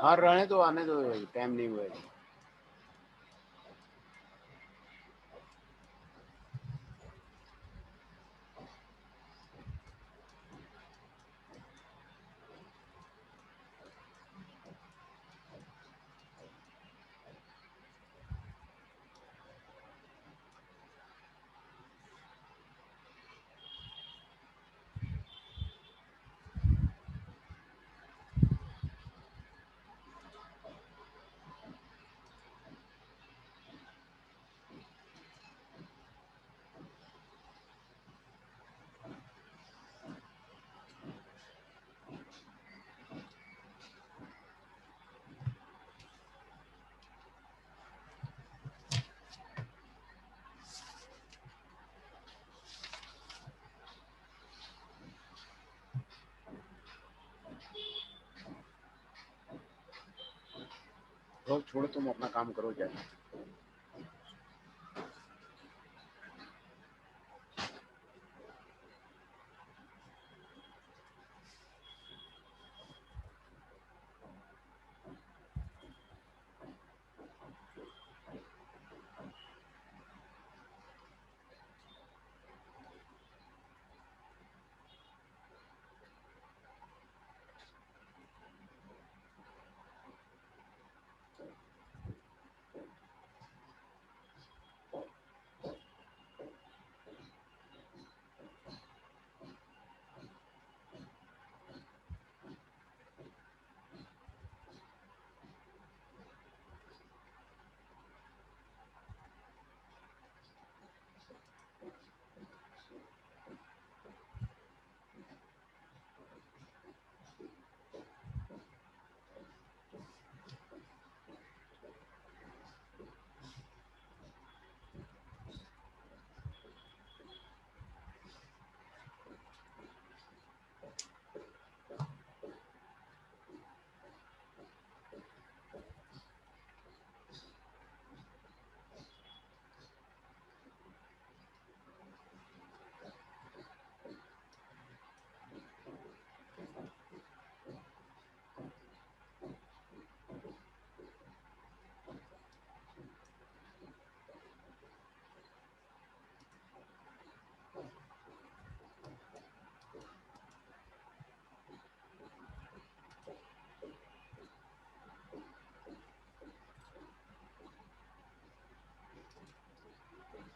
हाँ रहने दो, आने दो, टाइम नहीं हुआ है। तो छोड़ो, तुम अपना काम करो जाए।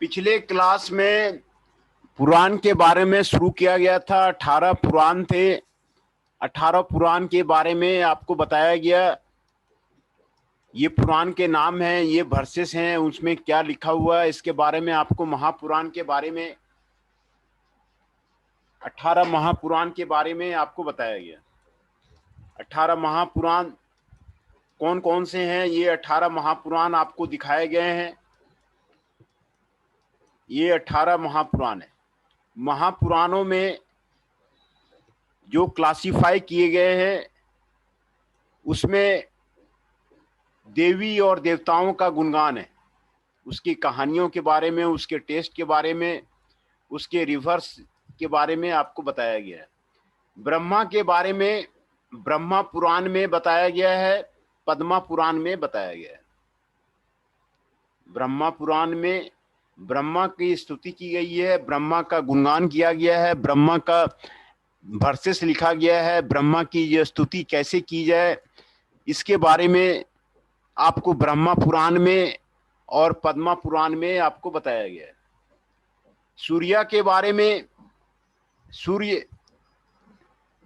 पिछले क्लास में पुराण के बारे में शुरू किया गया था। 18 पुराण थे। 18 पुराण के बारे में आपको बताया गया। ये पुराण के नाम हैं, ये वर्सेस हैं, उसमें क्या लिखा हुआ है इसके बारे में आपको, महापुराण के बारे में, 18 महापुराण के बारे में आपको बताया गया। 18 महापुराण कौन कौन से हैं, ये 18 महापुराण आपको दिखाए गए हैं। ये 18 महापुराण है। महापुराणों में जो क्लासिफाई किए गए हैं उसमें देवी और देवताओं का गुणगान है, उसकी कहानियों के बारे में, उसके टेस्ट के बारे में, उसके रिवर्स के बारे में आपको बताया गया है। ब्रह्मा के बारे में ब्रह्मा पुराण में बताया गया है, पद्मा पुराण में बताया गया है। ब्रह्मा पुराण में ब्रह्मा की स्तुति की गई है, ब्रह्मा का गुणगान किया गया है, ब्रह्मा का वर्सेस लिखा गया है, ब्रह्मा की ये स्तुति कैसे की जाए इसके बारे में आपको ब्रह्मा पुराण में और पद्मा पुराण में आपको बताया गया है। सूर्य के बारे में, सूर्य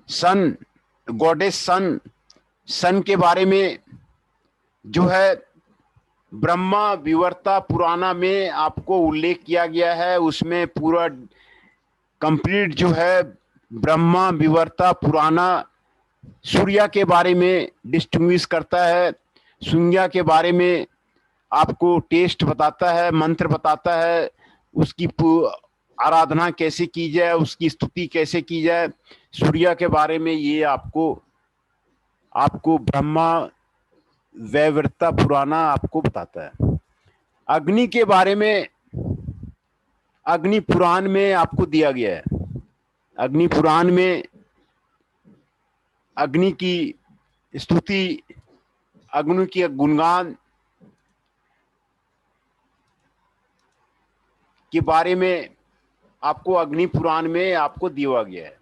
सन, गॉडेस सन, सन के बारे में जो है ब्रह्मा विवर्ता पुराना में आपको उल्लेख किया गया है। उसमें पूरा कंप्लीट जो है ब्रह्मा विवर्ता पुराना सूर्य के बारे में डिस्टिंग्विश करता है। सूर्य के बारे में आपको टेस्ट बताता है, मंत्र बताता है, उसकी आराधना कैसे की जाए, उसकी स्तुति कैसे की जाए। सूर्य के बारे में ये आपको ब्रह्मा वैवर्ता पुराना आपको बताता है। अग्नि के बारे में अग्नि पुराण में आपको दिया गया है। अग्नि पुराण में अग्नि की स्तुति अग्नि के गुणगान के बारे में आपको अग्नि पुराण में आपको दिया गया है।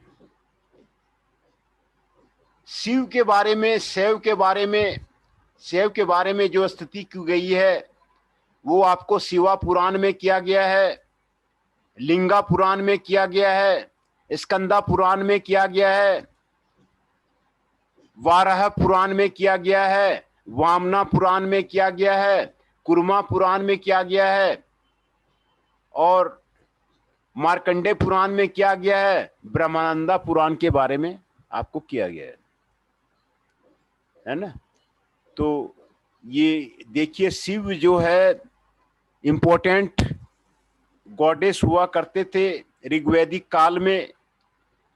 शिव के बारे में, शैव के बारे में जो स्तुति की गई है वो आपको शिवा पुराण में किया गया है, लिंगा पुराण में किया गया है, स्कंदा पुराण में किया गया है, वाराह पुराण में किया गया है, वामना पुराण में किया गया है, कुर्मा पुराण में किया गया है और मार्कंडे पुराण में किया गया है, ब्रह्मानंदा पुराण के बारे में आपको किया गया है ना। तो ये देखिए, शिव जो है इंपॉर्टेंट गॉडेस हुआ करते थे ऋग्वैदिक काल में।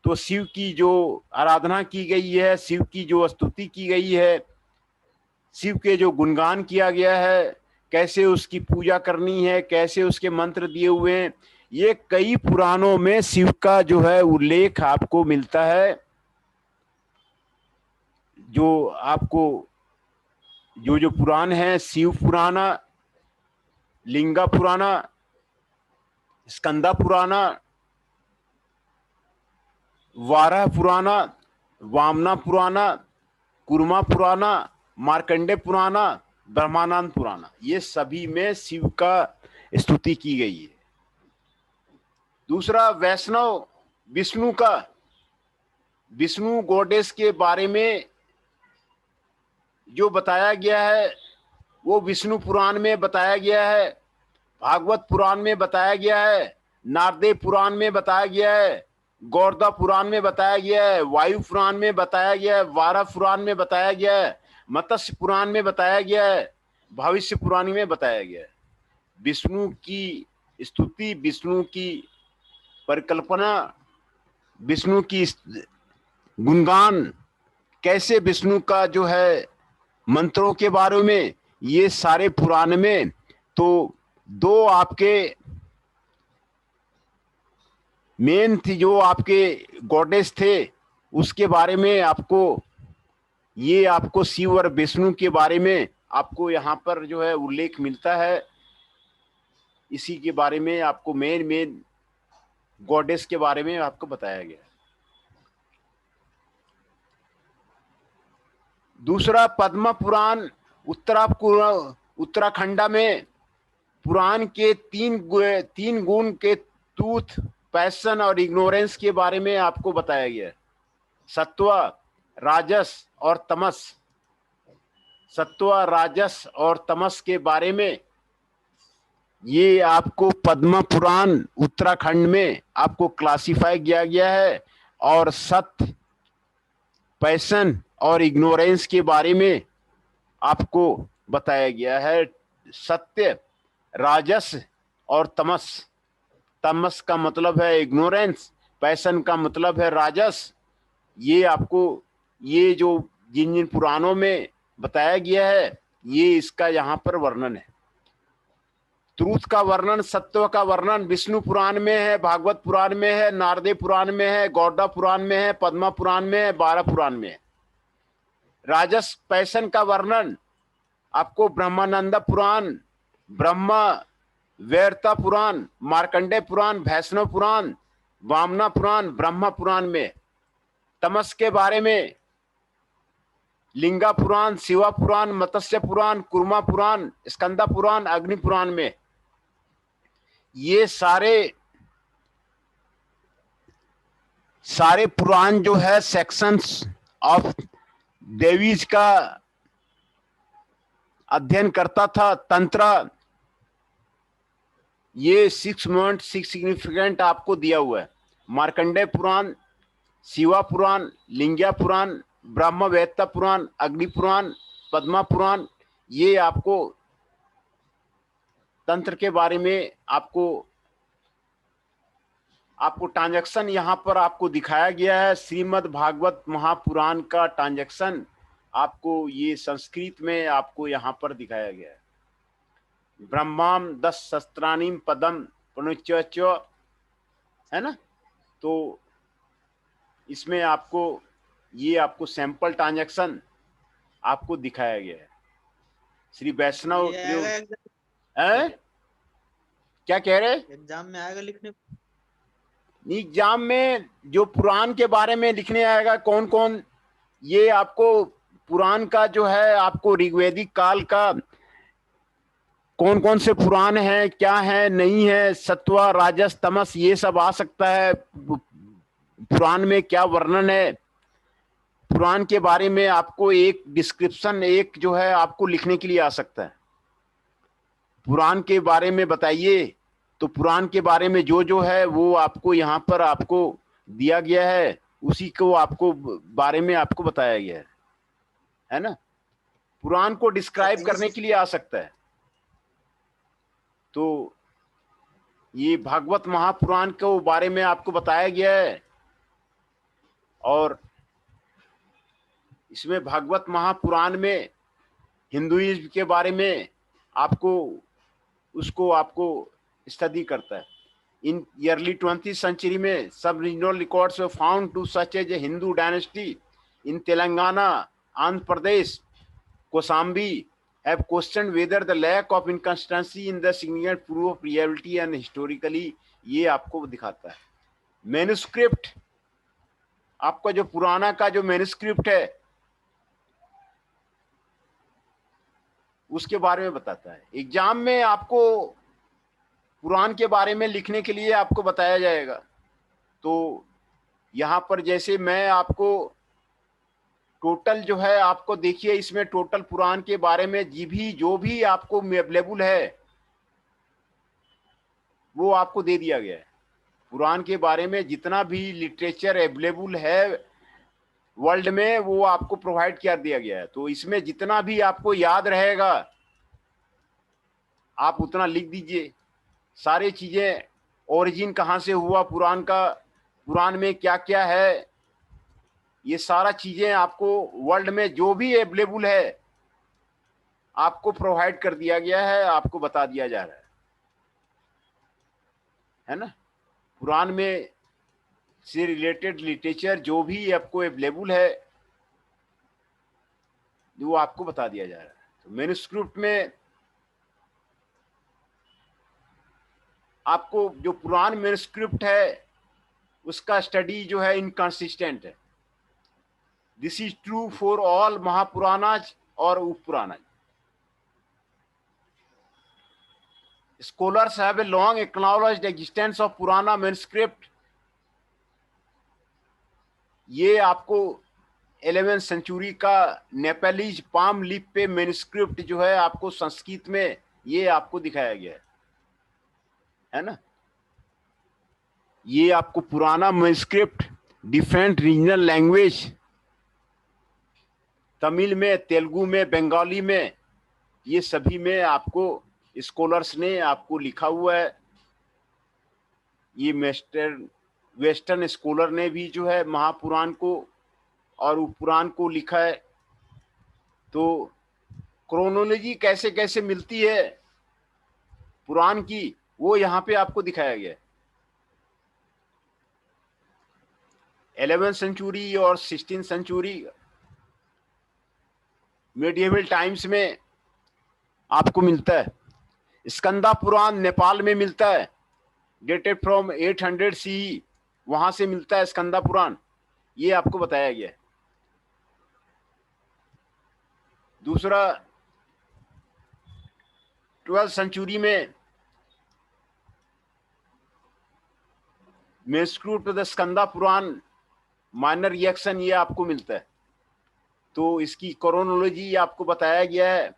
तो शिव की जो आराधना की गई है, शिव की जो स्तुति की गई है, शिव के जो गुणगान किया गया है, कैसे उसकी पूजा करनी है, कैसे उसके मंत्र दिए हुए हैं, ये कई पुराणों में शिव का जो है उल्लेख आपको मिलता है। जो आपको जो पुराण है, शिव पुराण, लिंगा पुराण, स्कंदा पुराण, वाराह पुराण, वामना पुराण, कुर्मा पुराण, मार्कंडे पुराण, ब्रह्मानंद पुराण, ये सभी में शिव का स्तुति की गई है। दूसरा, वैष्णव विष्णु गॉडेस के बारे में जो बताया गया है वो विष्णु पुराण में बताया गया है, भागवत पुराण में बताया गया है, नारदेव पुराण में बताया गया है, गौरदा पुराण में बताया गया है, वायु पुराण में बताया गया है, वारा पुराण में बताया गया है, मत्स्य पुराण में बताया गया है, भविष्य पुराण में बताया गया है। विष्णु की स्तुति, विष्णु की परिकल्पना, विष्णु की गुणगान, कैसे विष्णु का जो है मंत्रों के बारे में, ये सारे पुराण में। तो दो आपके मेन थी जो आपके गॉडेस थे, उसके बारे में आपको शिव और विष्णु के बारे में आपको यहाँ पर जो है उल्लेख मिलता है। इसी के बारे में आपको मेन गॉडेस के बारे में आपको बताया गया। दूसरा, पद्म पुराण उत्तराखंड में पुराण के तीन गुण के ट्रूथ, पैशन और इग्नोरेंस के बारे में आपको बताया गया है। सत्व, राजस और तमस। सत्व, राजस और तमस के बारे में ये आपको पद्म पुराण उत्तराखंड में आपको क्लासिफाई किया गया है। और सत्य, पैशन और इग्नोरेंस के बारे में आपको बताया गया है। सत्य, राजस और तमस। तमस का मतलब है इग्नोरेंस, पैशन का मतलब है राजस। ये आपको ये जो जिन पुराणों में बताया गया है, ये इसका यहाँ पर वर्णन है। ट्रूथ का वर्णन, सत्व का वर्णन विष्णु पुराण में है, भागवत पुराण में है, नारदेव पुराण में है, गौड़ा पुराण में है, पद्मा पुराण में है, 12 पुराण में है। राजस, पैशन का वर्णन आपको ब्रह्मानंद पुराण, ब्रह्मा वैवर्त पुराण, मार्कंडे पुराण, वैष्णव पुराण, वामना पुराण, ब्रह्मा पुराण में। तमस के बारे में लिंगा पुराण, शिवा पुराण, मत्स्य पुराण, कुर्मा पुराण, स्कंदा पुराण, अग्नि पुराण में। ये सारे पुराण जो है सेक्शंस ऑफ देवीज का अध्ययन करता था। तंत्र, ये 6 मंथ 6 सिग्निफिकेंट आपको दिया हुआ है। मार्कंडे पुराण, शिवा पुराण, लिंगा पुराण, ब्रह्म वैवर्त पुराण, अग्नि पुराण, पद्मा पुराण, ये आपको तंत्र के बारे में आपको ट्रांजैक्शन यहाँ पर आपको दिखाया गया है। श्रीमद् भागवत महापुराण का ट्रांजैक्शन आपको ये संस्कृत में आपको यहाँ पर दिखाया गया है। ब्रह्माम 10 शस्त्राणी पदम पुनश्च, है ना। तो इसमें आपको सैंपल ट्रांजैक्शन आपको दिखाया गया है। श्री वैष्णव ये आएगा एग्जाम, हैं? क्या कह रहे? एग्जाम में आएगा लिखने? एग्जाम में जो पुराण के बारे में लिखने आएगा, कौन कौन, ये आपको पुराण का जो है, आपको ऋग्वेदिक काल का कौन कौन से पुराण है, क्या है, नहीं है, सत्व राजस तमस, ये सब आ सकता है। पुराण में क्या वर्णन है, पुराण के बारे में आपको एक डिस्क्रिप्शन, एक जो है आपको लिखने के लिए आ सकता है। पुराण के बारे में बताइए, तो पुराण के बारे में जो जो है वो आपको यहाँ पर आपको दिया गया है, उसी को आपको बारे में आपको बताया गया है ना। पुराण को डिस्क्राइब करने के लिए आ सकता है। तो ये भागवत महापुराण के बारे में आपको बताया गया है, और इसमें भागवत महापुराण में हिंदुइज्म के बारे में आपको उसको आपको स्टडी करता है। इन अर्ली 20th century में सब regional records were found to such as a Hindu dynasty in Telangana, Andhra Pradesh, Kosambi have questioned whether the lack of inconsistency in the significant proof of reality and historically, ये आपको दिखाता है। मैन्युस्क्रिप्ट, आपका जो पुराना का जो मैन्युस्क्रिप्ट है उसके बारे में बताता है। एग्जाम में आपको पुराण के बारे में लिखने के लिए आपको बताया जाएगा। तो यहाँ पर जैसे मैं आपको टोटल जो है आपको देखिए, इसमें टोटल पुराण के बारे में जो भी आपको अवेलेबल है वो आपको दे दिया गया है। पुराण के बारे में जितना भी लिटरेचर अवेलेबल है वर्ल्ड में वो आपको प्रोवाइड कर दिया गया है। तो इसमें जितना भी आपको याद रहेगा आप उतना लिख दीजिए। सारी चीजें, ओरिजिन कहाँ से हुआ पुराण का, पुराण में क्या क्या है, ये सारा चीजें आपको वर्ल्ड में जो भी अवेलेबल है आपको प्रोवाइड कर दिया गया है, आपको बता दिया जा रहा है ना। पुराण में से रिलेटेड लिटरेचर जो भी आपको अवेलेबल है वो आपको बता दिया जा रहा है। तो मैन्युस्क्रिप्ट में आपको जो पुराण मैन्युस्क्रिप्ट है उसका स्टडी जो है इनकंसिस्टेंट है। This is true for all Mahapuranas और Upapuranas. Scholars have a long acknowledged existence of Purana manuscript। ये आपको 11th सेंचुरी का नेपालीज पाम लिप पे मैन्युस्क्रिप्ट जो है आपको संस्कृत में ये आपको दिखाया गया है ना। ये आपको पुराना manuscript different regional language, Tamil में, तेलुगु में, बंगाली में, ये सभी में आपको स्कॉलर्स ने आपको लिखा हुआ है। ये वेस्टर्न स्कॉलर ने भी जो है महापुराण को और उपपुराण को लिखा है। तो क्रोनोलॉजी कैसे कैसे मिलती है पुराण की वो यहाँ पे आपको दिखाया गया है। 11th सेंचुरी और 16th सेंचुरी मेडिएवल टाइम्स में आपको मिलता है। स्कंदा पुराण नेपाल में मिलता है, डेटेड फ्रॉम 800 CE, वहां से मिलता है स्कंदा पुराण, ये आपको बताया गया है। दूसरा 12th सेंचुरी में manuscript the Skanda Purana minor recension ये आपको मिलता है। तो इसकी क्रोनोलॉजी आपको बताया गया है।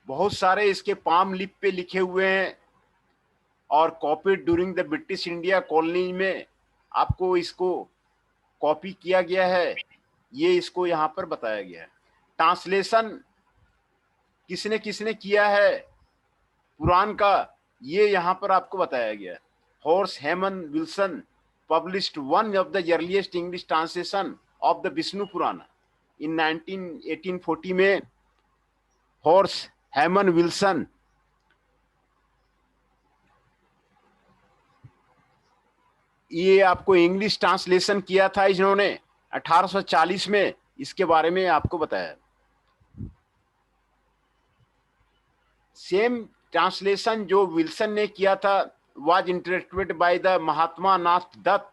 बहुत सारे इसके पाम लिप पे लिखे हुए हैं और copied during the British India colony में आपको इसको कॉपी किया गया है, ये इसको यहाँ पर बताया गया है। ट्रांसलेशन किसने किसने किया है पुराण का ये यहाँ पर आपको बताया गया है। Horace Hayman Wilson published one of the earliest English translation of the Vishnu Purana in 1840 में हॉर्स हेमन विल्सन ये आपको इंग्लिश ट्रांसलेशन किया था इन्होंने 1840 में। इसके बारे में आपको बताया। सेम ट्रांसलेशन जो विल्सन ने किया था was interpreted by the Mahatma Nath Dutt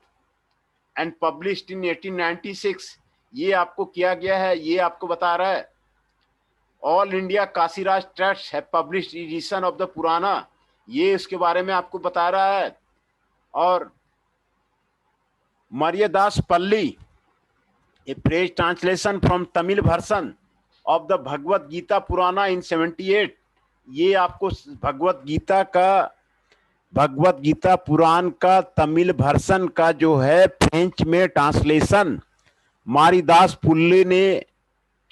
and published in 1896। ये आपको किया गया है, ये आपको बता रहा है। ऑल इंडिया काशीराज ट्रस्ट है पब्लिश्ड एडिशन ऑफ द पुराना, ये इसके बारे में आपको बता रहा है। और Mariyadas Pillai a prose translation from Tamil version of the Bhagavat Gita Purana in 78, ये आपको भगवत गीता पुराण का तमिल वर्सन का जो है फ्रेंच में ट्रांसलेशन मारिदास पुल्ले ने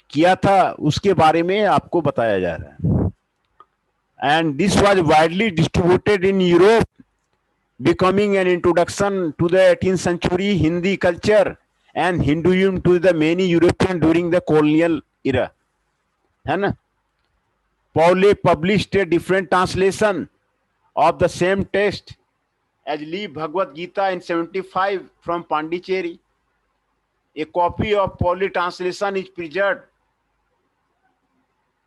किया था, उसके बारे में आपको बताया जा रहा है। And this was widely distributed in Europe, becoming an introduction to the 18th century Hindi culture and Hinduism to the many European during the colonial era, है ना। Pauli published a different translation of the same text as Lee Bhagavad Gita in 75 from Pondicherry. A copy of Pauli translation is preserved,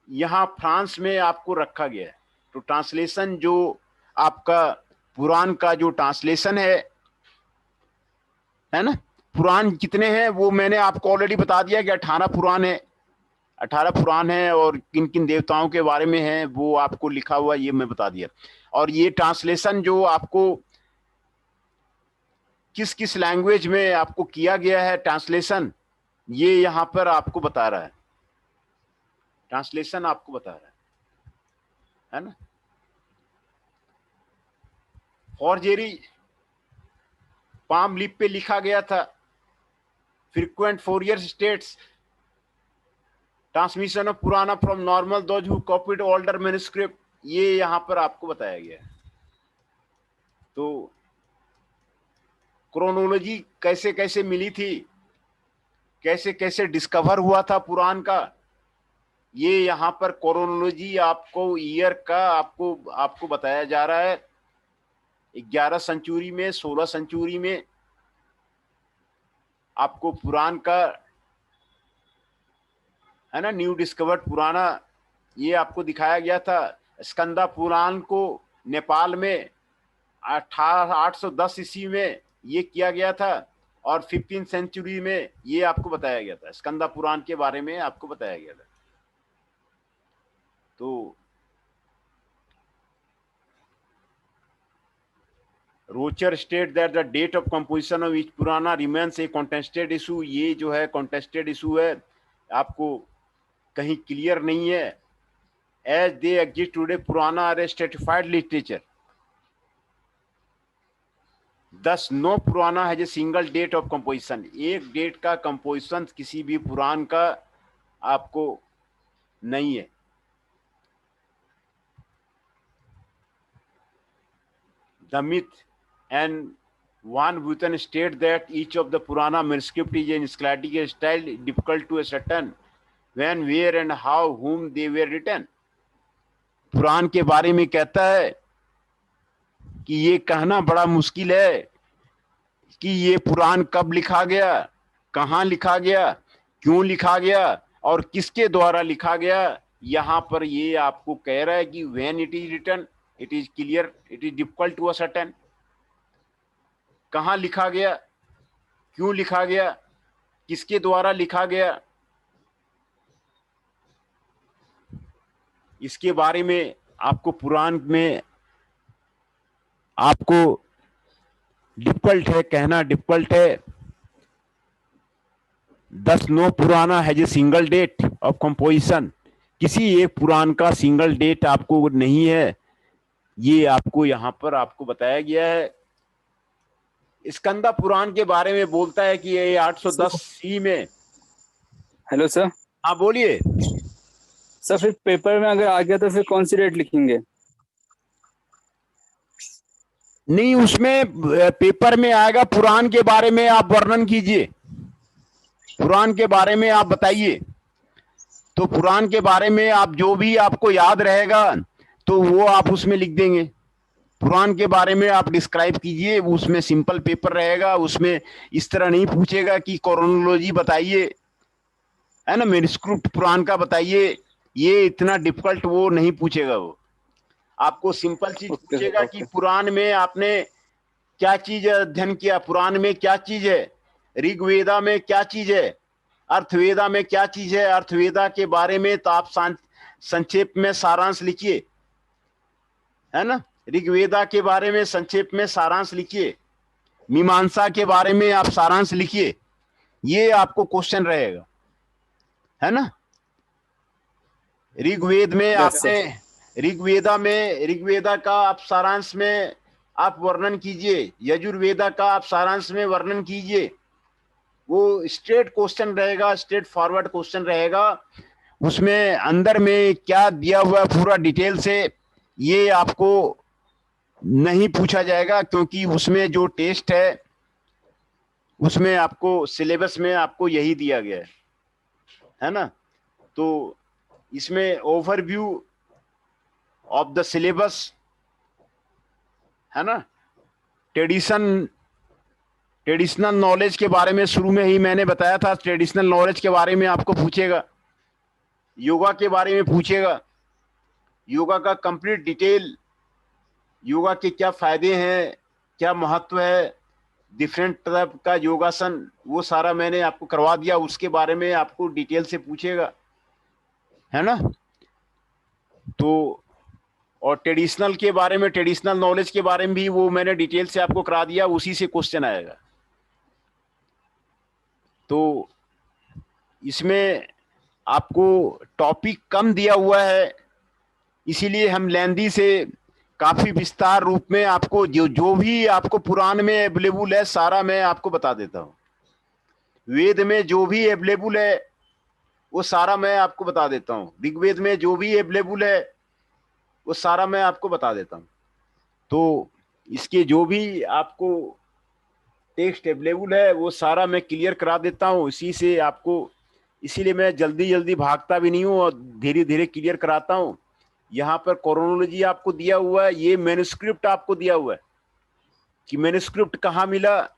यहाँ France में आपको रखा गया है। तो translation जो आपका पुराण का जो ट्रांसलेशन है ना, पुराण कितने हैं वो मैंने आपको ऑलरेडी बता दिया कि 18 पुराण है, 18 पुराण है, और किन किन देवताओं के बारे में है वो आपको लिखा हुआ, ये मैं बता दिया। और ये ट्रांसलेशन जो आपको किस किस लैंग्वेज में आपको किया गया है ट्रांसलेशन, ये यहां पर आपको बता रहा है, ट्रांसलेशन आपको बता रहा है ना। फॉर्जरी पाम लिप पे लिखा गया था। Frequent fourier states transmission of Purana from normal those who copied older manuscript, ये यहां पर आपको बताया गया है। तो क्रोनोलॉजी कैसे कैसे मिली थी, कैसे कैसे डिस्कवर हुआ था पुराण का, ये यहां पर क्रोनोलॉजी आपको ईयर का आपको बताया जा रहा है। 11 सेंचुरी में, 16 सेंचुरी में आपको पुराण का है ना, न्यू डिस्कवर्ड पुराना, ये आपको दिखाया गया था। स्कंदा पुराण को नेपाल में 810 ईस्वी में ये किया गया था, और 15 सेंचुरी में ये आपको बताया गया था, स्कंदा पुराण के बारे में आपको बताया गया था। तो Rocher state that the date of composition of each Purana remains a contested issue, ये जो है कॉन्टेस्टेड इशू है, आपको कहीं क्लियर नहीं है। As they exist today Purana are stratified literature, thus no Purana has a single date of composition, एक date का कंपोजिशन किसी भी पुराण का आपको नहीं है। The myth and Van Buiten state that each of the Purana manuscript is in scholastic style difficult to ascertain when, where and how, whom they were written. पुराण के बारे में कहता है कि ये कहना बड़ा मुश्किल है कि ये पुराण कब लिखा गया, कहाँ लिखा गया, क्यों लिखा गया और किसके द्वारा लिखा गया। यहाँ पर ये आपको कह रहा है कि when it is written it is clear, it is difficult to ascertain, कहाँ लिखा गया, क्यों लिखा गया, किसके द्वारा लिखा गया, इसके बारे में आपको पुराण में आपको डिफिकल्ट है, कहना डिफिकल्ट है। Thus no Purana has a single date of composition, किसी एक पुराण का सिंगल डेट आपको नहीं है, ये आपको यहाँ पर आपको बताया गया है। स्कंदा पुराण के बारे में बोलता है कि ये 810 सी में। Hello sir. हाँ बोलिए सर, फिर पेपर में अगर आ गया तो फिर कौन सी डेट लिखेंगे? नहीं, उसमें पेपर में आएगा, पुराण के बारे में आप वर्णन कीजिए, पुराण के बारे में आप बताइए। तो पुराण के बारे में आप जो भी आपको याद रहेगा तो वो आप उसमें लिख देंगे। पुराण के बारे में आप डिस्क्राइब कीजिए, उसमें सिंपल पेपर रहेगा, उसमें इस तरह नहीं पूछेगा कि क्रोनोलॉजी बताइए, है ना, मैन्युस्क्रिप्ट पुराण का बताइए, ये इतना डिफिकल्ट वो नहीं पूछेगा। वो आपको सिंपल चीज ओके पूछेगा कि ओके। पुराण में आपने क्या चीज अध्ययन किया, पुराण में क्या चीज है, ऋग्वेदा में क्या चीज है, अर्थवेदा में क्या चीज है, अर्थवेदा के बारे में तो आप संक्षेप में सारांश लिखिए, है ना, ऋग्वेदा के बारे में संक्षेप में सारांश लिखिए, मीमांसा के बारे में आप सारांश लिखिए, ये आपको क्वेश्चन रहेगा, है ना। ऋग्वेद में यस सर। आपने ऋग्वेदा का आप सारांश में आप वर्णन कीजिए, यजुर्वेदा का आप सारांश में वर्णन कीजिए। वो स्ट्रेट क्वेश्चन रहेगा, स्ट्रेट फॉरवर्ड क्वेश्चन रहेगा, उसमें अंदर में क्या दिया हुआ पूरा डिटेल से ये आपको नहीं पूछा जाएगा, क्योंकि उसमें जो टेस्ट है उसमें आपको सिलेबस में आपको यही दिया गया है ना। तो इसमें ओवरव्यू ऑफ द सिलेबस, है ना, ट्रेडिशनल नॉलेज के बारे में शुरू में ही मैंने बताया था, ट्रेडिशनल नॉलेज के बारे में आपको पूछेगा, योगा के बारे में पूछेगा, योगा का कंप्लीट डिटेल, योगा के क्या फायदे हैं, क्या महत्व है, डिफरेंट टाइप का योगासन, वो सारा मैंने आपको करवा दिया, उसके बारे में आपको डिटेल से पूछेगा, है ना। तो और ट्रेडिशनल के बारे में, ट्रेडिशनल नॉलेज के बारे में भी वो मैंने डिटेल से आपको करा दिया, उसी से क्वेश्चन आएगा। तो इसमें आपको टॉपिक कम दिया हुआ है, इसीलिए हम लेंदी से काफी विस्तार रूप में आपको जो भी आपको पुराण में अवेलेबल है सारा मैं आपको बता देता हूँ। वेद में जो भी अवेलेबल है वो सारा मैं आपको बता देता हूँ, ऋग्वेद में जो भी अवेलेबल है वो सारा मैं आपको बता देता हूँ। तो इसके जो भी आपको टेक्स्ट अवेलेबल है वो सारा मैं क्लियर करा देता हूँ, इसी से आपको, इसीलिए मैं जल्दी जल्दी भागता भी नहीं हूँ और धीरे धीरे क्लियर कराता हूँ। यहाँ पर क्रोनोलॉजी आपको दिया हुआ है, ये मैन्युस्क्रिप्ट आपको दिया हुआ है कि मैन्युस्क्रिप्ट कहाँ मिला,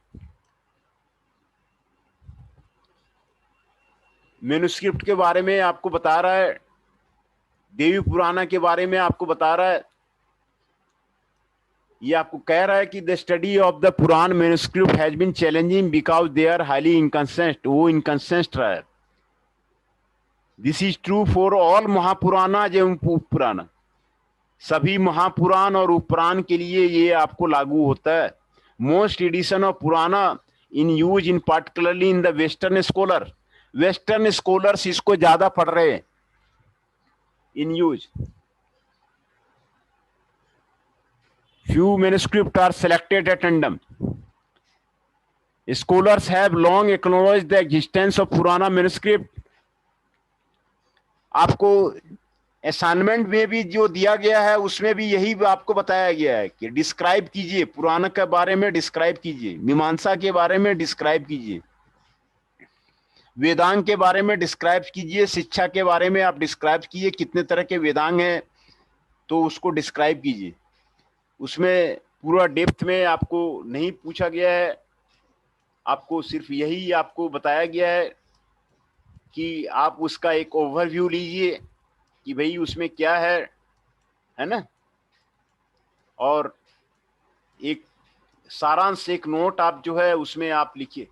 मैन्युस्क्रिप्ट के बारे में आपको बता रहा है, देवी पुराना के बारे में आपको बता रहा है, ये आपको कह रहा है कि the study of the Purana manuscript has been challenging because they are highly inconsistent, वो इनकंसिस्टेंट रहा है। This is true for all Mahapurana एवं पुराना, सभी महापुराण और उपपुराण के लिए ये आपको लागू होता है। मोस्ट एडिशन ऑफ पुराना in use in particularly in the western scholar, western scholars इसको ज्यादा पढ़ रहे हैं, in use. Few manuscripts are selected at random. Scholars have long acknowledged the existence of Purana manuscript. आपको असाइनमेंट में भी जो दिया गया है उसमें भी यही आपको बताया गया है कि डिस्क्राइब कीजिए, पुराण के बारे में डिस्क्राइब कीजिए, मीमांसा के बारे में डिस्क्राइब कीजिए, वेदांग के बारे में डिस्क्राइब कीजिए, शिक्षा के बारे में आप डिस्क्राइब कीजिए, कितने तरह के वेदांग हैं तो उसको डिस्क्राइब कीजिए। उसमें पूरा डेप्थ में आपको नहीं पूछा गया है, आपको सिर्फ यही आपको बताया गया है कि आप उसका एक ओवरव्यू लीजिए कि भाई उसमें क्या है ना, और एक सारांश, एक नोट आप जो है उसमें आप लिखिए।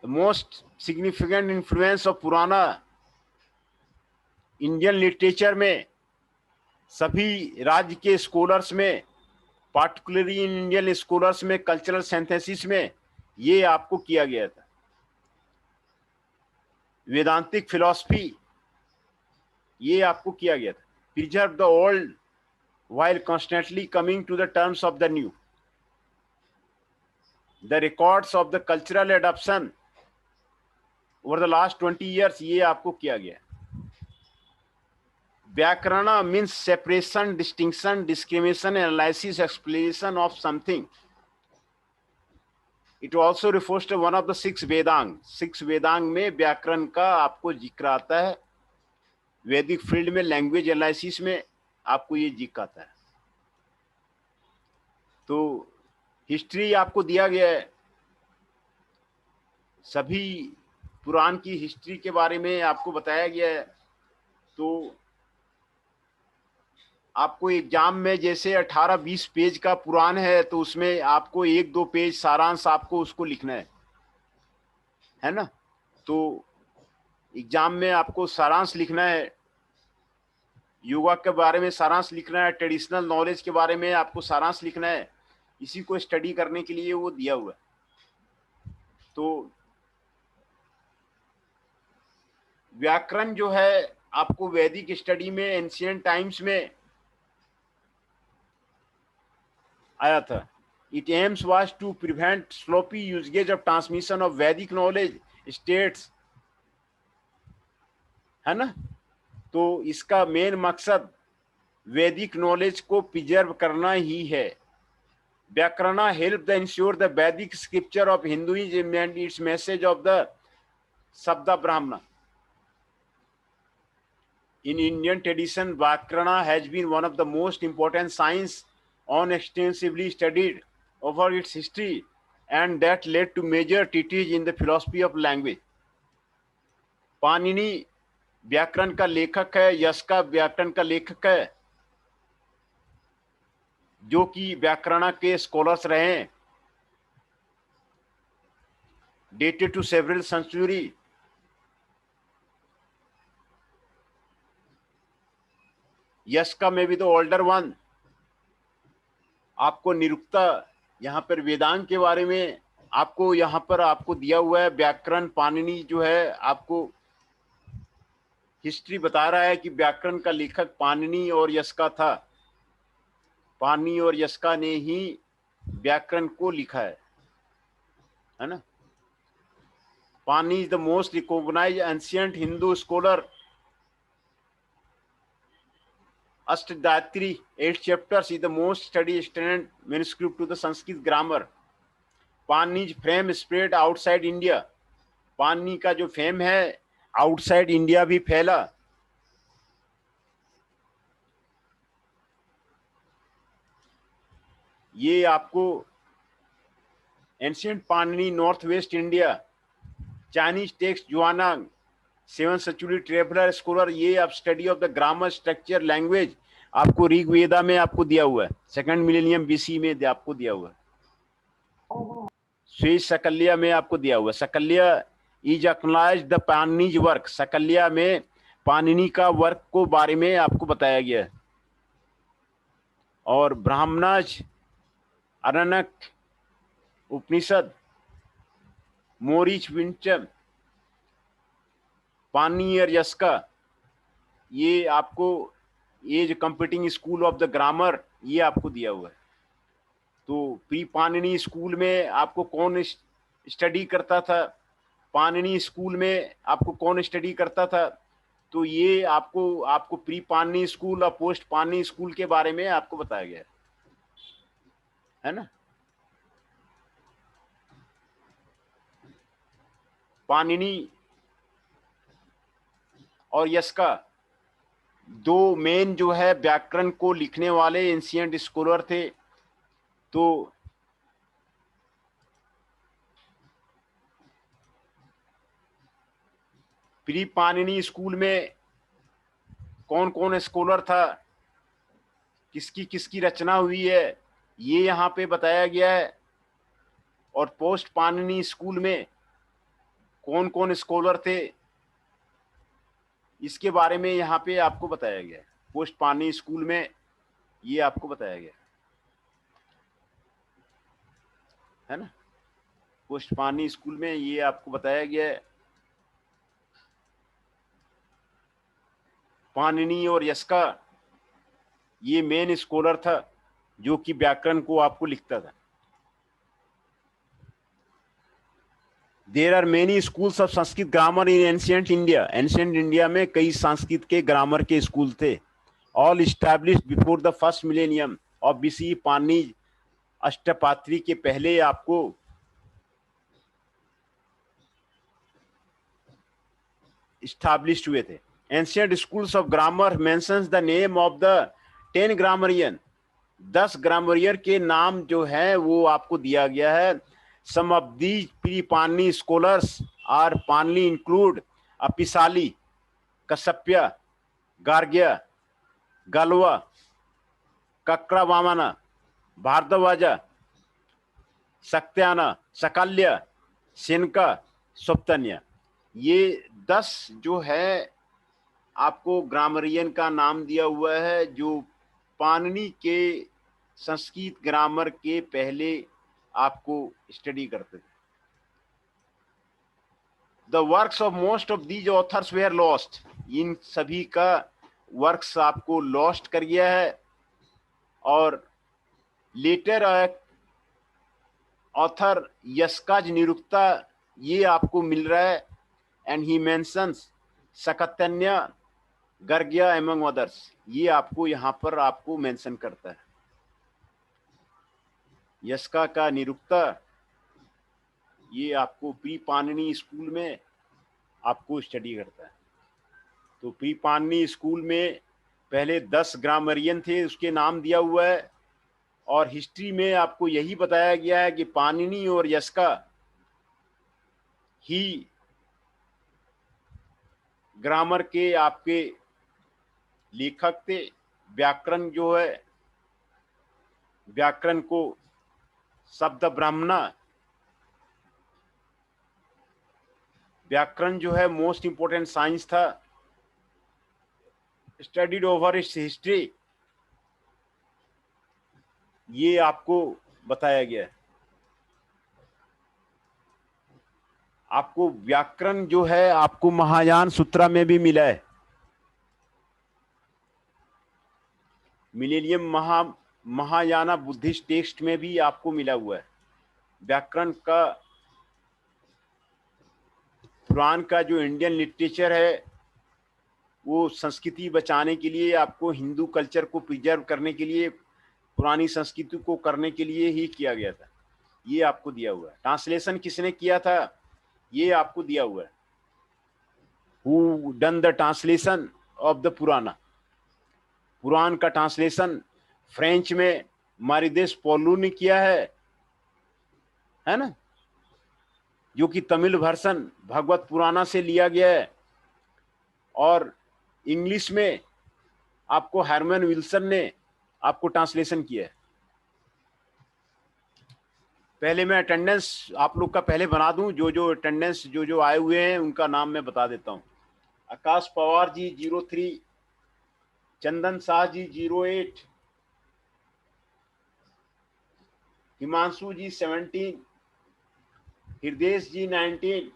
The most significant influence of पुराना इंडियन लिटरेचर में, सभी राज्य के स्कॉलर्स में, पार्टिकुलरली इन इंडियन स्कॉलर्स में, कल्चरल सिंथेसिस में ये आपको किया गया था। वेदांतिक फिलॉसफी ये आपको किया गया था। Preserve the old while constantly coming to the terms of the new, the records of the cultural adoption over the last 20 years ये आपको किया गया। Vyakarana means separation, distinction, discrimination, analysis, explanation of something. It also refers to one of the 6 Vedanga. 6 Vedang में व्याकरण का आपको जिक्र आता है, वैदिक फील्ड में लैंग्वेज एनालिसिस में आपको ये जिक्र आता है। तो हिस्ट्री आपको दिया गया है, सभी पुराण की हिस्ट्री के बारे में आपको बताया गया है। तो आपको एग्जाम में जैसे 18-20 पेज का पुराण है तो उसमें आपको 1-2 पेज सारांश आपको उसको लिखना है ना। तो एग्जाम में आपको सारांश लिखना है, योगा के बारे में सारांश लिखना है, ट्रेडिशनल नॉलेज के बारे में आपको सारांश लिखना है। इसी को स्टडी करने के लिए वो दिया हुआ है। तो व्याकरण जो है आपको वैदिक स्टडी में एंशिएंट टाइम्स में आया था। It aims was to prevent sloppy usage of transmission of Vedic knowledge states, है ना। तो इसका मेन मकसद वैदिक नॉलेज को प्रिजर्व करना ही है। व्याकरण हेल्प द इंश्योर द वैदिक scripture of Hinduism and it's message of the शब्द ब्राह्मण। In Indian tradition, Vyakarana has been one of the most important science on extensively studied over its history, and that led to major treatise in the philosophy of language. Panini व्याकरण का लेखक है, यश का व्याकरण का लेखक है, जो कि व्याकरण के स्कॉलर्स रहे हैं, dated to several centuries. यश का में भी तो ओल्डर वन। आपको निरुक्ता यहाँ पर वेदांत के बारे में आपको यहाँ पर आपको दिया हुआ है। व्याकरण पाणिनि जो है आपको हिस्ट्री बता रहा है कि व्याकरण का लेखक पाणिनि और यस्का था। पाणिनि और यस्का ने ही व्याकरण को लिखा है ना। Panini is the most recognized ancient Hindu scholar. Ashtadhyaत्री 8 chapters is the most studied standard manuscript to the Sanskrit grammar. पाणिनि's fame spread outside India. Panini का जो फेम है आउटसाइड इंडिया भी फैला। ये आपको ancient Panini north west India, Chinese text Xuanzang, 7th century traveller scholar, ये आप study of the grammar structure language आपको ऋग्वेदा में आपको दिया हुआ है। 2nd मिलेनियम BC में आपको दिया हुआ है। स्वेज सकल्या में आपको दिया हुआ है। सकल्या इज एक्नॉलेज्ड द पाणिनिज वर्क। सकल्या में पाणिनि का वर्क को बारे में आपको बताया गया है। और ब्राह्मणाज, अरण्यक उपनिषद, मोरिच विंचम, पाणिनि और यस्का, ये आपको edge computing school of the grammar ये आपको दिया हुआ है। तो प्री पाणिनि स्कूल में आपको कौन स्टडी करता था, पाणिनि स्कूल में आपको कौन स्टडी करता था, तो ये आपको प्री पाणिनि स्कूल और पोस्ट पाणिनि स्कूल के बारे में आपको बताया गया है ना। पाणिनि और यस्का दो मेन जो है व्याकरण को लिखने वाले एंशिएंट स्कॉलर थे। तो प्री पाणिनि स्कूल में कौन कौन स्कॉलर था, किसकी किसकी रचना हुई है, ये यहाँ पे बताया गया है। और पोस्ट पाणिनि स्कूल में कौन कौन स्कॉलर थे, इसके बारे में यहाँ पे आपको बताया गया है। पोस्ट पाणिनि स्कूल में ये आपको बताया गया है ना। पोस्ट पाणिनि स्कूल में ये आपको बताया गया है। पाणिनि और यस्का ये मेन स्कॉलर था जो कि व्याकरण को आपको लिखता था। There are many schools of Sanskrit grammar in ancient India. Ancient India में कई संस्कृत के ग्रामर के स्कूल थे। All established before the first millennium of BC। Panini अष्टपात्री के पहले आपको इस्टेब्लिश्ड हुए थे। Ancient schools of grammar mentions the name of the 10 grammarian. 10 grammarian के नाम जो है वो आपको दिया गया है। Some of these pre-Panini scholars are Panini include Apisali, Kasapya, Gargya, Galva, Kakravamana, Bhardwaja, सक्त्याना, सकाल्य, सेनका, सप्तन्य। ये 10 जो है आपको ग्रामरियन का नाम दिया हुआ है जो पाणिनि के संस्कृत ग्रामर के पहले आपको स्टडी करते थे। The works of most of these authors were lost. इन सभी का वर्क्स आपको लॉस्ट कर गया है। और लेटर ऑथर यस्काज निरुक्ता ये आपको मिल रहा है। And he mentions Shakatayana, Gargya among others, ये आपको यहाँ पर आपको मेंशन करता है। यस्का का निरुक्ता ये आपको प्री पाणिनि स्कूल में आपको स्टडी करता है। तो प्री पाणिनि स्कूल में पहले 10 ग्रामरियन थे, उसके नाम दिया हुआ है। और हिस्ट्री में आपको यही बताया गया है कि पाणिनि और यस्का ही ग्रामर के आपके लेखक थे। व्याकरण जो है, व्याकरण को शब्द ब्राह्मणा, व्याकरण जो है मोस्ट इंपोर्टेंट साइंस था। स्टडीड ओवर इट्स हिस्ट्री, ये आपको बताया गया है। आपको व्याकरण जो है आपको महायान सूत्रा में भी मिला है। मिलेनियम महायाना बुद्धिस्ट टेक्स्ट में भी आपको मिला हुआ है। व्याकरण का पुराण का जो इंडियन लिटरेचर है वो संस्कृति बचाने के लिए, आपको हिंदू कल्चर को प्रिजर्व करने के लिए, पुरानी संस्कृति को करने के लिए ही किया गया था। ये आपको दिया हुआ है। ट्रांसलेशन किसने किया था ये आपको दिया हुआ है। Who done the translation of the पुराना। पुराण का ट्रांसलेशन फ्रेंच में मारिदेस पोलू ने किया है ना, जो कि तमिल वर्षन भगवत पुराना से लिया गया है। और इंग्लिश में आपको हरमन विल्सन ने आपको ट्रांसलेशन किया है। पहले मैं अटेंडेंस आप लोग का पहले बना दूं, जो अटेंडेंस जो आए हुए हैं उनका नाम मैं बता देता हूं। आकाश पवार जी 03, चंदन शाह जी 08, हिमांशु जी 17, हृदय जी 19,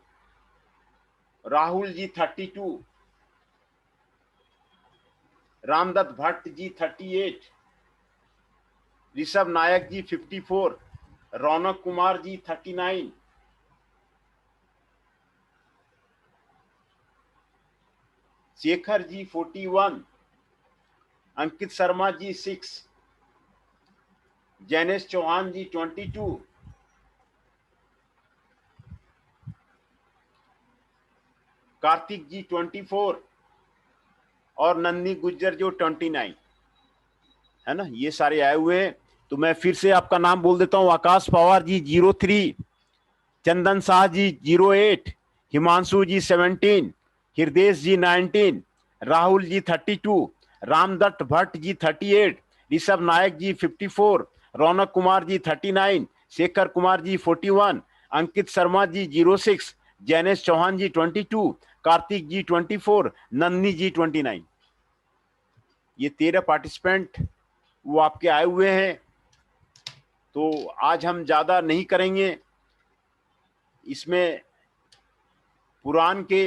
राहुल जी 32, रामदत्त भट्ट जी 38, ऋषभ नायक जी 54, रौनक कुमार जी 39, शेखर जी 41, अंकित शर्मा जी 6, जैनेश चौहान जी 22, कार्तिक जी 24 और नंदी गुज्जर जो 29 है ना, ये सारे आए हुए हैं। तो मैं फिर से आपका नाम बोल देता हूं। आकाश पवार जी 03, चंदन शाह जी 08, हिमांशु जी 17, हृदय जी 19, राहुल जी 32, रामदत्त भट्ट जी 38, ऋषभ नायक जी 54, रौनक कुमार जी 39, शेखर कुमार जी 41, अंकित शर्मा जी 06, जैनेश चौहान जी 22, कार्तिक जी 24, नंदनी जी 29। ये 13 पार्टिसिपेंट वो आपके आए हुए हैं। तो आज हम ज्यादा नहीं करेंगे। इसमें पुराण के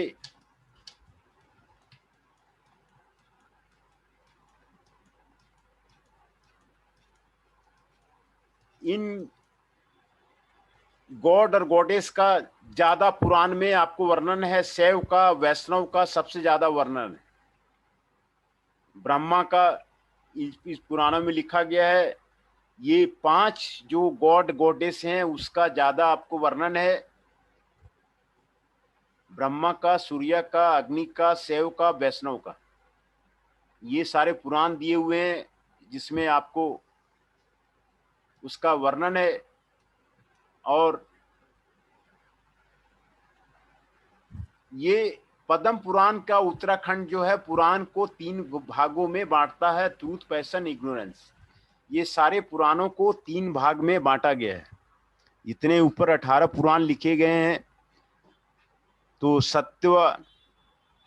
इन गॉड और गॉडेस का ज्यादा पुराण में आपको वर्णन है। शैव का, वैष्णव का सबसे ज्यादा वर्णन है। ब्रह्मा का इस पुराणों में लिखा गया है। ये 5 जो गॉड गॉडेस हैं उसका ज्यादा आपको वर्णन है। ब्रह्मा का, सूर्य का, अग्नि का, शैव का, वैष्णव का, ये सारे पुराण दिए हुए हैं जिसमें आपको उसका वर्णन है। और ये पद्म पुराण का उत्तराखंड जो है पुराण को 3 भागों में बांटता है, ट्रूथ, पैशन, इग्नोरेंस। ये सारे पुराणों को 3 भाग में बांटा गया है। इतने ऊपर 18 पुराण लिखे गए हैं। तो सत्व,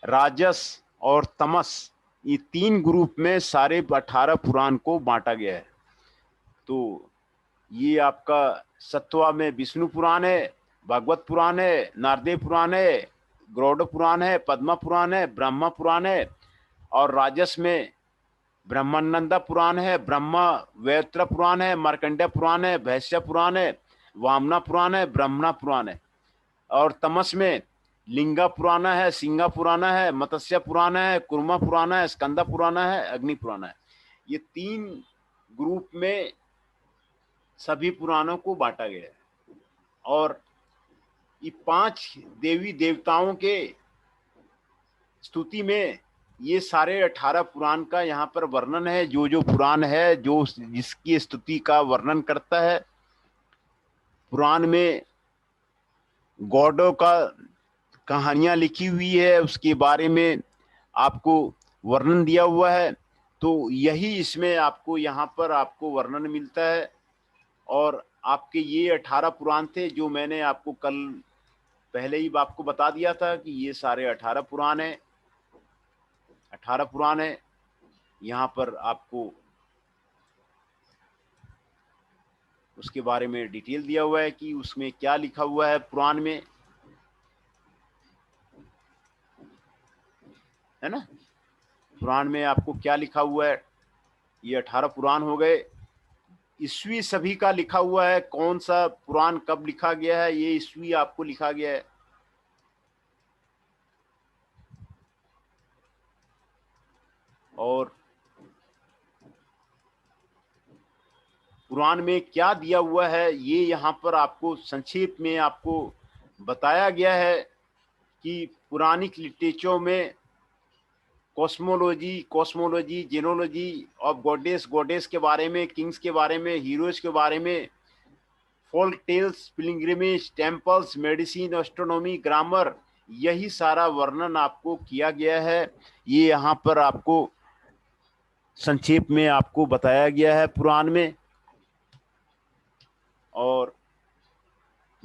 राजस और तमस, ये 3 ग्रुप में सारे 18 पुराण को बांटा गया है। तो ये आपका सत्वा में विष्णु पुराण है, भागवत पुराण है, नारदेव पुराण है, गरुड़ पुराण है, पद्मा पुराण है, ब्रह्मा पुराण है। और राजस में ब्रह्मानंदा पुराण है, ब्रह्मा वैत्र पुराण है, मार्कंडेय पुराण है, भैष्य पुराण है, वामना पुराण है, ब्रह्मणा पुराण है। और तमस में लिंगा पुराण है, सिंगा पुराण है, मत्स्य पुराण है, कुर्मा पुराण है, स्कंदा पुराण है, अग्नि पुराण है। ये 3 ग्रुप में सभी पुराणों को बांटा गया है। और ये 5 देवी देवताओं के स्तुति में ये सारे 18 पुराण का यहाँ पर वर्णन है। जो जो पुराण है जो जिसकी स्तुति का वर्णन करता है। पुराण में गॉडों का कहानियां लिखी हुई है, उसके बारे में आपको वर्णन दिया हुआ है। तो यही इसमें आपको यहाँ पर आपको वर्णन मिलता है। और आपके ये 18 पुराण थे जो मैंने आपको कल पहले ही आपको बता दिया था कि ये सारे 18 पुराण हैं। 18 पुराण है। यहाँ पर आपको उसके बारे में डिटेल दिया हुआ है कि उसमें क्या लिखा हुआ है पुराण में, है ना। पुराण में आपको क्या लिखा हुआ है। ये 18 पुराण हो गए। ईस्वी सभी का लिखा हुआ है, कौन सा पुराण कब लिखा गया है ये ईस्वी आपको लिखा गया है। और पुराण में क्या दिया हुआ है ये यहाँ पर आपको संक्षेप में आपको बताया गया है कि पुराणिक लिटरेचर में कॉस्मोलॉजी, जेनोलॉजी ऑफ गॉडेस के बारे में, किंग्स के बारे में, हीरोज के बारे में, folk tales, pilgrimage, temples, medicine, astronomy, grammar, यही सारा वर्णन आपको किया गया है। ये यहाँ पर आपको संक्षेप में आपको बताया गया है पुराण में। और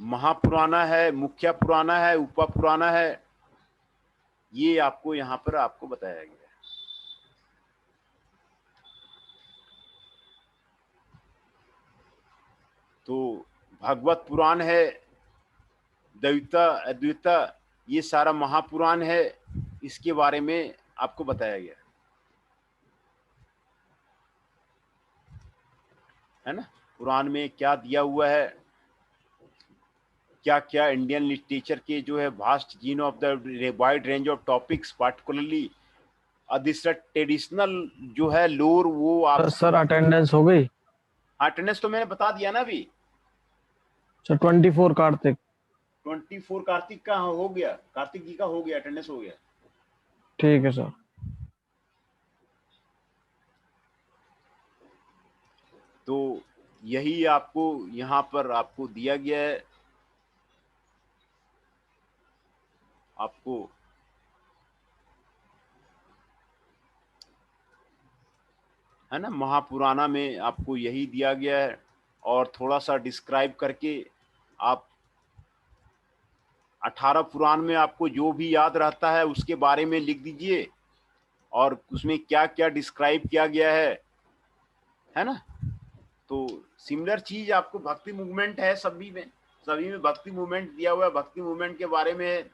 महापुराना है, मुख्य पुराना है, उपा पुराना है, ये आपको यहाँ पर आपको बताया गया है। तो भागवत पुराण है, द्वैता अद्वैता, ये सारा महापुराण है, इसके बारे में आपको बताया गया है ना। पुराण में क्या दिया हुआ है, क्या क्या इंडियन लिटरेचर के जो है vast gene of the wide range of topics, particularly this traditional जो है लोर, वो आप सर अटेंडेंस हो गई। अटेंडेंस तो मैंने बता दिया ना अभी। सर 24 कार्तिक 24 कार्तिक का हो गया, कार्तिक जी का हो गया, अटेंडेंस हो गया। ठीक है सर। तो यही आपको यहाँ पर आपको दिया गया है। आपको है ना, महापुराना में आपको यही दिया गया है। और थोड़ा सा डिस्क्राइब करके आप 18 पुराण में आपको जो भी याद रहता है उसके बारे में लिख दीजिए और उसमें क्या क्या डिस्क्राइब किया गया है ना। तो सिमिलर चीज आपको भक्ति मूवमेंट है, सभी में भक्ति मूवमेंट दिया हुआ है। भक्ति मूवमेंट के बारे में,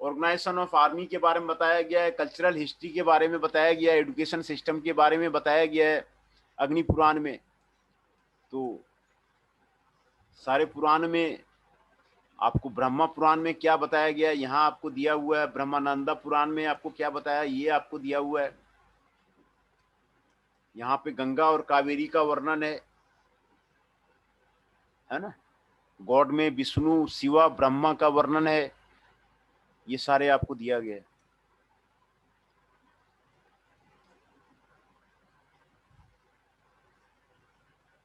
ऑर्गेनाइजेशन ऑफ आर्मी के बारे में बताया गया है, कल्चरल हिस्ट्री के बारे में बताया गया है, एजुकेशन सिस्टम के बारे में बताया गया है अग्नि पुराण में। तो सारे पुराण में आपको ब्रह्मा पुराण में क्या बताया गया है यहाँ आपको दिया हुआ है। ब्रह्मानंदा पुराण में आपको क्या बताया ये आपको दिया हुआ है। यहाँ पे गंगा और कावेरी का वर्णन है ना। गॉड में विष्णु, शिवा, ब्रह्मा का वर्णन है। ये सारे आपको दिया गया है।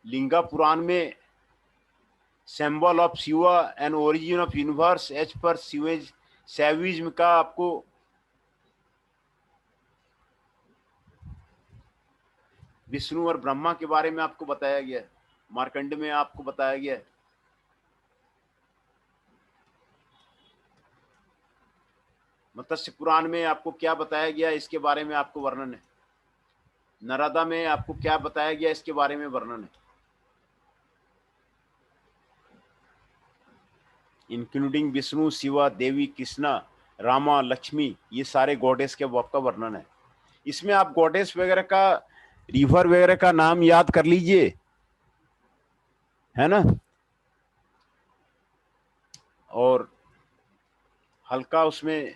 लिंगा पुराण में symbol of Shiva and origin of universe as per Shaivism का आपको विष्णु और ब्रह्मा के बारे में आपको बताया गया है, मार्कंड में आपको बताया गया है। मत्स्य पुराण में आपको क्या बताया गया इसके बारे में आपको वर्णन है। नारदा में आपको क्या बताया गया इसके बारे में वर्णन है, इंक्लूडिंग विष्णु, शिवा, देवी, कृष्णा, रामा, लक्ष्मी, ये सारे गॉडेस के आपका वर्णन है। इसमें आप गॉडेस वगैरह का, रिवर वगैरह का नाम याद कर लीजिए, है ना, और हल्का उसमें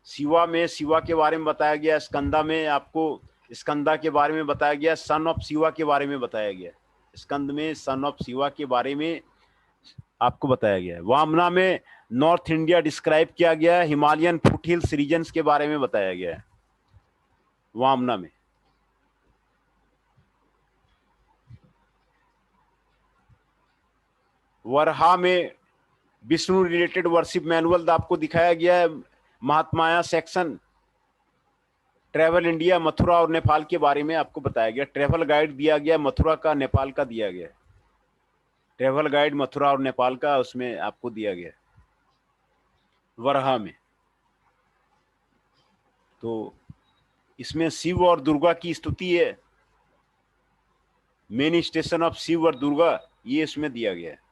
शिवा के बारे में बताया गया, स्कंदा में आपको स्कंदा के बारे में बताया गया, सन ऑफ शिवा के बारे में बताया गया, स्कंद में सन ऑफ शिवा के बारे में आपको बताया गया है। वामना में नॉर्थ इंडिया डिस्क्राइब किया गया है, हिमालयन फुटहिल्स रीजन्स के बारे में बताया गया है वामना में। वरहा में विष्णु रिलेटेड वर्शिप मैनुअल आपको दिखाया गया है, महात्माया सेक्शन, ट्रेवल इंडिया, मथुरा और नेपाल के बारे में आपको बताया गया, ट्रेवल गाइड दिया गया मथुरा का, नेपाल का दिया गया, ट्रेवल गाइड मथुरा और नेपाल का उसमें आपको दिया गया वरहा में। तो इसमें शिव और दुर्गा की स्तुति है, मेन स्टेशन ऑफ शिव और दुर्गा, ये इसमें दिया गया है।